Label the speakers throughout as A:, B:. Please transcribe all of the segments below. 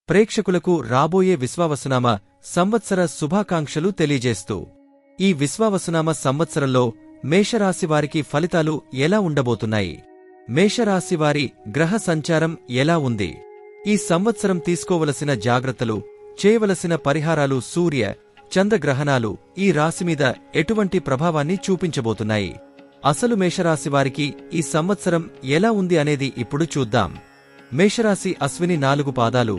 A: ప్రేక్షకులకు రాబోయే విశ్వావసునామ సంవత్సర శుభాకాంక్షలు తెలియజేస్తూ ఈ విశ్వావసునామ సంవత్సరంలో మేషరాశివారికి ఫలితాలు ఎలా ఉండబోతున్నాయి? మేషరాశివారి గ్రహ సంచారం ఎలా ఉంది? ఈ సంవత్సరం తీసుకోవలసిన జాగ్రత్తలు, చేయవలసిన పరిహారాలు, సూర్య చంద్రగ్రహణాలు ఈ రాశిమీద ఎటువంటి ప్రభావాన్ని చూపించబోతున్నాయి? అసలు మేషరాశివారికి ఈ సంవత్సరం ఎలా ఉంది అనేది ఇప్పుడు చూద్దాం. మేషరాశి అశ్విని 4 పాదాలు,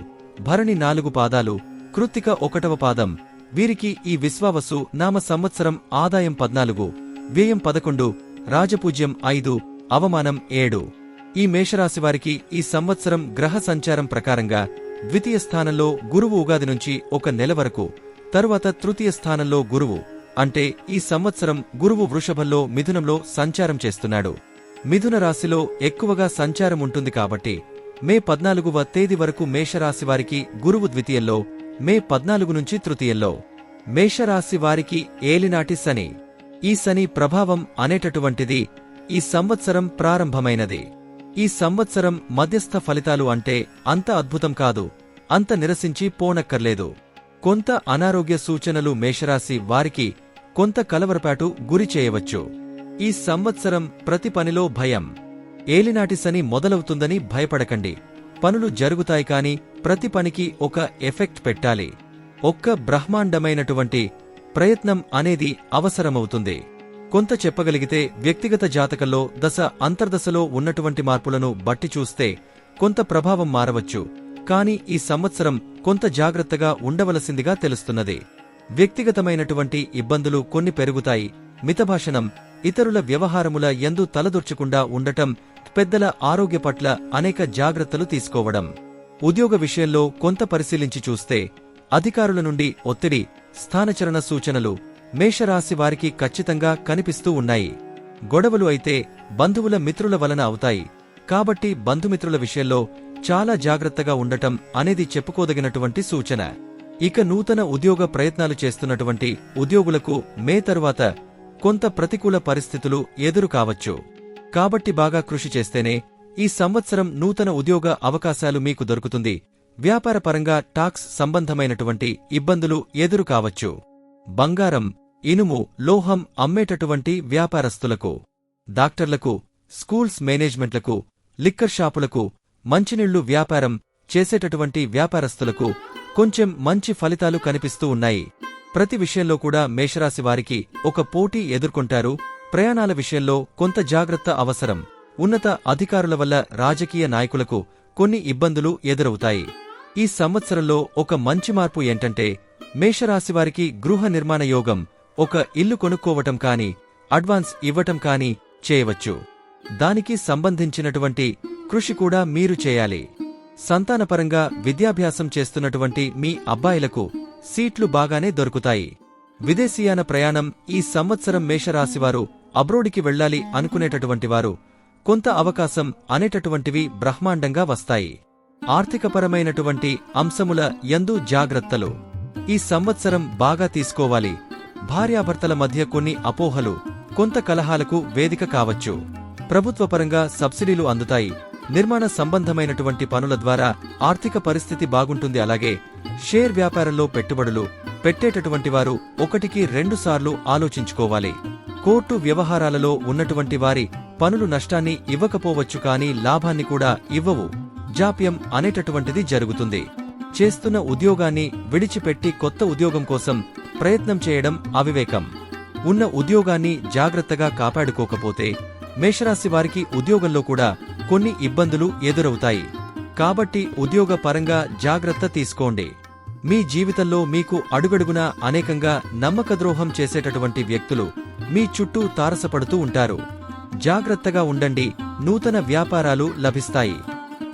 A: భరణి 4 పాదాలు, కృత్తిక 1వ పాదం. వీరికి ఈ విశ్వావసు నామ సంవత్సరం ఆదాయం 14, వ్యయం 11, రాజపూజ్యం 5, అవమానం 7. ఈ మేషరాశివారికి ఈ సంవత్సరం గ్రహ సంచారం ప్రకారంగా ద్వితీయ స్థానంలో గురువు ఉగాది నుంచి 1 నెల వరకు, తరువాత తృతీయ స్థానంలో గురువు, అంటే ఈ సంవత్సరం గురువు వృషభంలో, మిథునంలో సంచారం చేస్తున్నాడు. మిథున రాశిలో ఎక్కువగా సంచారం ఉంటుంది కాబట్టి మే 14వ తేదీ వరకు మేషరాశివారికి గురువు ద్వితీయంలో, మే 14 నుంచి తృతీయంలో. మేషరాశివారికి ఏలినాటి శని. ఈ శని ప్రభావం అనేటటువంటిది ఈ సంవత్సరం ప్రారంభమైనది. ఈ సంవత్సరం మధ్యస్థ ఫలితాలు అంటే అంత అద్భుతం కాదు, అంత నిరసించి పోనక్కర్లేదు. కొంత అనారోగ్య సూచనలు మేషరాశి వారికి కొంత కలవరపాటు గురి చేయవచ్చు. ఈ సంవత్సరం ప్రతి పనిలో భయం. ఏలినాటి శని మొదలవుతుందని భయపడకండి. పనులు జరుగుతాయి కాని ప్రతి పనికి ఒక ఎఫెక్ట్ పెట్టాలి. ఒక్క బ్రహ్మాండమైనటువంటి ప్రయత్నం అనేది అవసరమవుతుంది. కొంత చెప్పగలిగితే వ్యక్తిగత జాతకంలో దశ అంతర్దశలో ఉన్నటువంటి మార్పులను బట్టి చూస్తే కొంత ప్రభావం మారవచ్చు. కాని ఈ సంవత్సరం కొంత జాగ్రత్తగా ఉండవలసిందిగా తెలుస్తున్నది. వ్యక్తిగతమైనటువంటి ఇబ్బందులు కొన్ని పెరుగుతాయి. మితభాషణం, ఇతరుల వ్యవహారముల యందు తలదొర్చకుండా ఉండటం, పెద్దల ఆరోగ్య పట్ల అనేక జాగ్రత్తలు తీసుకోవడం. ఉద్యోగ విషయంలో కొంత పరిశీలించి చూస్తే అధికారుల నుండి ఒత్తిడి, స్థానచలన సూచనలు మేషరాశి వారికి ఖచ్చితంగా కనిపిస్తూ ఉన్నాయి. గొడవలు అయితే బంధువుల మిత్రుల వలన అవుతాయి. కాబట్టి బంధుమిత్రుల విషయంలో చాలా జాగ్రత్తగా ఉండటం అనేది చెప్పుకోదగినటువంటి సూచన. ఇక నూతన ఉద్యోగ ప్రయత్నాలు చేస్తున్నటువంటి ఉద్యోగులకు మే తరువాత కొంత ప్రతికూల పరిస్థితులు ఎదురు కావచ్చు. కాబట్టి బాగా కృషి చేస్తేనే ఈ సంవత్సరం నూతన ఉద్యోగ అవకాశాలు మీకు దొరుకుతుంది. వ్యాపారపరంగా టాక్స్ సంబంధమైనటువంటి ఇబ్బందులు ఎదురు కావచ్చు. బంగారం, ఇనుము, లోహం అమ్మేటటువంటి వ్యాపారస్తులకు, డాక్టర్లకు, స్కూల్స్ మేనేజ్మెంట్లకు, లిక్కర్ షాపులకు, మంచినీళ్లు వ్యాపారం చేసేటటువంటి వ్యాపారస్తులకు కొంచెం మంచి ఫలితాలు కనిపిస్తూ ఉన్నాయి. ప్రతి విషయంలో కూడా మేషరాశి వారికి ఒక పోటీ ఎదుర్కొంటారు. ప్రయాణాల విషయంలో కొంత జాగ్రత్త అవసరం. ఉన్నత అధికారుల వల్ల రాజకీయ నాయకులకు కొన్ని ఇబ్బందులు ఎదురవుతాయి. ఈ సంవత్సరంలో ఒక మంచి మార్పు ఏంటంటే మేషరాశివారికి గృహ నిర్మాణ యోగం. ఒక ఇల్లు కొనుక్కోవటం కాని, అడ్వాన్స్ ఇవ్వటం కాని చేయవచ్చు. దానికి సంబంధించినటువంటి కృషి కూడా మీరు చేయాలి. సంతానపరంగా విద్యాభ్యాసం చేస్తున్నటువంటి మీ అబ్బాయిలకు సీట్లు బాగానే దొరుకుతాయి. విదేశీయాన ప్రయాణం ఈ సంవత్సరం మేషరాశివారు అబ్రోడికి వెళ్లాలి అనుకునేటటువంటి వారు కొంత అవకాశం అనేటటువంటివి బ్రహ్మాండంగా వస్తాయి. ఆర్థికపరమైనటువంటి అంశముల యందు జాగ్రత్తలు ఈ సంవత్సరం బాగా తీసుకోవాలి. భార్యాభర్తల మధ్య కొన్ని అపోహలు, కొంత కలహాలకు వేదిక కావచ్చు. ప్రభుత్వపరంగా సబ్సిడీలు అందుతాయి. నిర్మాణ సంబంధమైనటువంటి పనుల ద్వారా ఆర్థిక పరిస్థితి బాగుంటుంది. అలాగే షేర్ వ్యాపారంలో పెట్టుబడులు పెట్టేటటువంటి వారు 1కి 2 సార్లు ఆలోచించుకోవాలి. కోర్టు వ్యవహారాలలో ఉన్నటువంటి వారి పనులు నష్టాన్ని ఇవ్వకపోవచ్చు కానీ లాభాన్ని కూడా ఇవ్వవు. జాప్యం అనేటటువంటిది జరుగుతుంది. చేస్తున్న ఉద్యోగాన్ని విడిచిపెట్టి కొత్త ఉద్యోగం కోసం ప్రయత్నం చేయడం అవివేకం. ఉన్న ఉద్యోగాన్ని జాగ్రత్తగా కాపాడుకోకపోతే మేషరాశి వారికి ఉద్యోగంలో కూడా కొన్ని ఇబ్బందులు ఎదురవుతాయి. కాబట్టి ఉద్యోగ పరంగా జాగ్రత్త తీసుకోండి. మీ జీవితంలో మీకు అడుగడుగునా అనేకంగా నమ్మకద్రోహం చేసేటటువంటి వ్యక్తులు మీ చుట్టూ తారసపడుతూ ఉంటారు. జాగ్రత్తగా ఉండండి. నూతన వ్యాపారాలు లభిస్తాయి.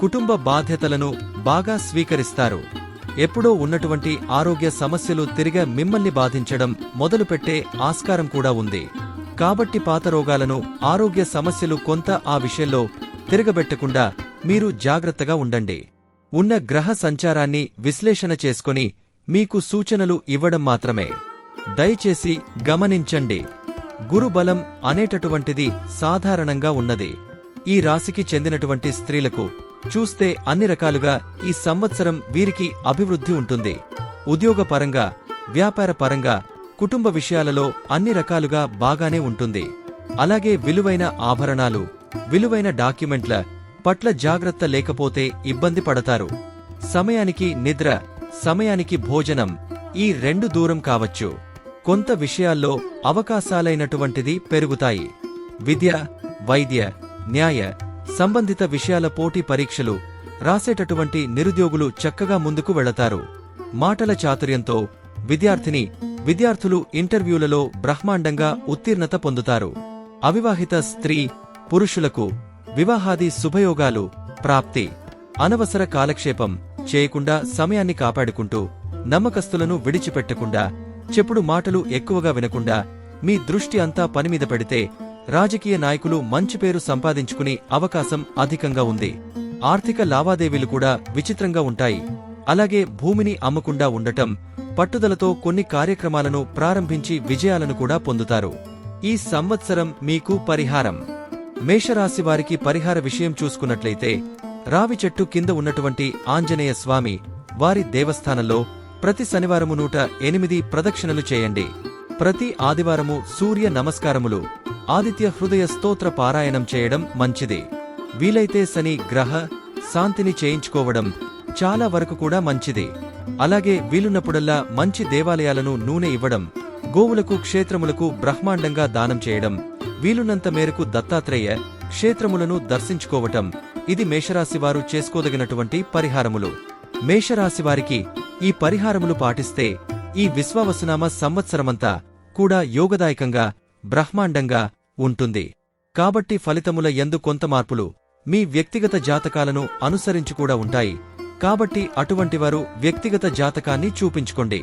A: కుటుంబ బాధ్యతలను బాగా స్వీకరిస్తారు. ఎప్పుడో ఉన్నటువంటి ఆరోగ్య సమస్యలు తిరిగా మిమ్మల్ని బాధించడం మొదలుపెట్టే ఆస్కారం కూడా ఉంది. కాబట్టి పాత రోగాలను, ఆరోగ్య సమస్యలు కొంత ఆ విషయంలో తిరగబెట్టకుండా మీరు జాగ్రత్తగా ఉండండి. ఉన్న గ్రహ సంచారాన్ని విశ్లేషణ చేసుకొని మీకు సూచనలు ఇవ్వడం మాత్రమే. దయచేసి గమనించండి. గురుబలం అనేటటువంటిది సాధారణంగా ఉన్నది. ఈ రాశికి చెందినటువంటి స్త్రీలకు చూస్తే అన్ని రకాలుగా ఈ సంవత్సరం వీరికి అభివృద్ధి ఉంటుంది. ఉద్యోగపరంగా, వ్యాపారపరంగా, కుటుంబ విషయాలలో అన్ని రకాలుగా బాగానే ఉంటుంది. అలాగే విలువైన ఆభరణాలు, విలువైన డాక్యుమెంట్ల పట్ల జాగ్రత్త లేకపోతే ఇబ్బంది పడతారు. సమయానికి నిద్ర, సమయానికి భోజనం ఈ రెండు దూరం కావచ్చు. కొంత విషయాల్లో అవకాశాలైనటువంటిది పెరుగుతాయి. విద్య, వైద్య, న్యాయ సంబంధిత విషయాల పోటీ పరీక్షలు రాసేటటువంటి నిరుద్యోగులు చక్కగా ముందుకు వెళతారు. మాటల చాతుర్యంతో విద్యార్థులు ఇంటర్వ్యూలలో బ్రహ్మాండంగా ఉత్తీర్ణత పొందుతారు. అవివాహిత స్త్రీ పురుషులకు వివాహాది శుభయోగాలు ప్రాప్తి. అనవసర కాలక్షేపం చేయకుండా సమయాన్ని కాపాడుకుంటూ, నమ్మకస్తులను విడిచిపెట్టకుండా, చెప్పుడు మాటలు ఎక్కువగా వినకుండా మీ దృష్టి అంతా పనిమీద పెడితే రాజకీయ నాయకులు మంచి పేరు సంపాదించుకునే అవకాశం అధికంగా ఉంది. ఆర్థిక లావాదేవీలు కూడా విచిత్రంగా ఉంటాయి. అలాగే భూమిని అమ్మకుండా ఉండటం, పట్టుదలతో కొన్ని కార్యక్రమాలను ప్రారంభించి విజయాలను కూడా పొందుతారు. ఈ సంవత్సరం మీకు పరిహారం. మేషరాశివారికి పరిహార విషయం చూసుకున్నట్లయితే, రావి చెట్టు కింద ఉన్నటువంటి ఆంజనేయ స్వామి వారి దేవస్థానంలో ప్రతి శనివారము 108 ప్రదక్షిణలు చేయండి. ప్రతి ఆదివారము సూర్య నమస్కారములు, ఆదిత్య హృదయ స్తోత్ర పారాయణం చేయడం మంచిది. వీలైతే శని గ్రహ శాంతిని చేయించుకోవడం చాలా వరకు కూడా మంచిది. అలాగే వీలున్నప్పుడల్లా మంచి దేవాలయాలను నూనె ఇవ్వడం, గోవులకు క్షేత్రములకు బ్రహ్మాండంగా దానం చేయడం, వీలున్నంత మేరకు దత్తాత్రేయ క్షేత్రములను దర్శించుకోవటం ఇది మేషరాశివారు చేసుకోదగినటువంటి పరిహారములు. మేషరాశివారికి ఈ పరిహారములు పాటిస్తే ఈ విశ్వావసునామ సంవత్సరమంతా కూడా యోగదాయకంగా బ్రహ్మాండంగా ఉంటుంది. కాబట్టి ఫలితముల యందు కొంత మార్పులు మీ వ్యక్తిగత జాతకాలను అనుసరించి కూడా ఉంటాయి. కాబట్టి అటువంటివారు వ్యక్తిగత జాతకాన్ని చూపించుకోండి.